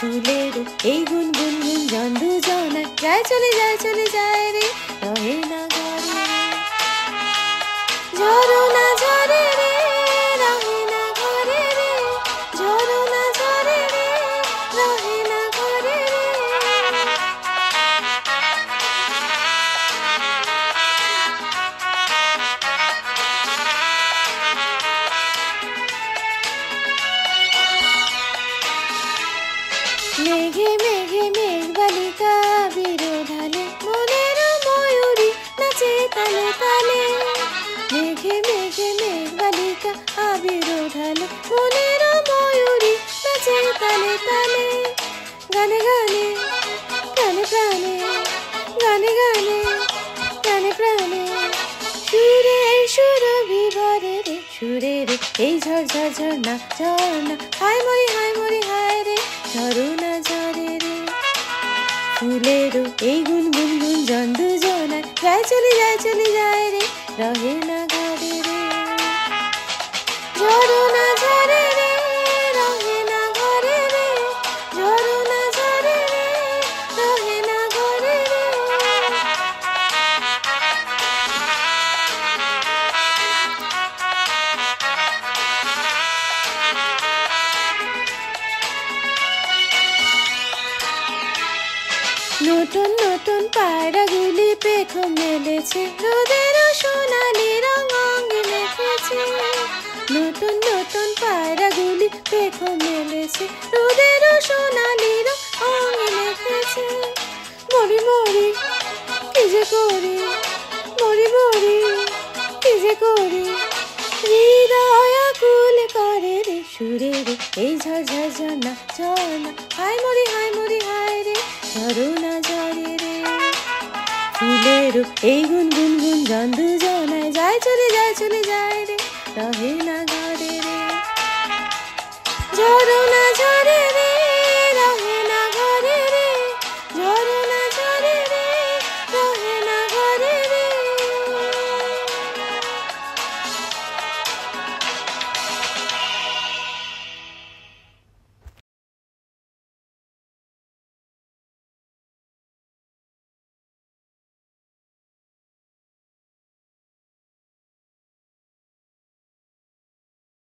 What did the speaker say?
ফুলের এই গুনগুন গুঞ্জন দুজনায় যায় চলে যায় রে, রহে না ঘরে রে। ঝরনা ঝরে রে, রহে না ঘরে রে, ঝরনা ঝরে রে, রহে না ঘরে রে। মেঘে মেঘে মেঘ বালিকা বিরোধালে, মনের ময়ূরী নাচে তালে তালে। মেঘে মেঘে মেঘ বালিকা আবিরোধালে, মনের ময়ূরী নাচে তালে তালে। গানে গানে গানে প্রাণে, গানে গানে গানে প্রাণে, সুরে সুরভি ভরে রে, সুরে রে এই ঝড় ঝড় ঝর্ণা ঝর্ণা, হায় মরি হায় রে, ঝরনা ঝরে রে। ফুলের এই গুনগুন গুঞ্জন দুজনায় যায় চলে যায় রে, রহে না ঘরে রে। ঝরনা ঝরে রে, রহে না ঘরে রে, ঝরনা ঝরে রে, রহে না ঘরে রে। নতুন নতুন পায়রাগুলি পেখম মেলেছে, রোদের সোনালি রং অঙ্গে মেখেছে। নতুন নতুন পায়রাগুলি পেখম মেলেছে, রোদের সোনালি রং অঙ্গে মেখেছে। মরি মরি কি যে করি, মরি মরি কি যে করি, হৃদয় আকুল করে রে, সুরে রে এই ঝড় ঝড় ঝর্ণা ঝর্ণা, হায় মরি হায় রে, ঝরনা ঝরে রে। ফুলের এই গুনগুন গুঞ্জন দুজনায় যায় চলে যায় রে, রহে না ঘরে রে। ঝরনা ঝরে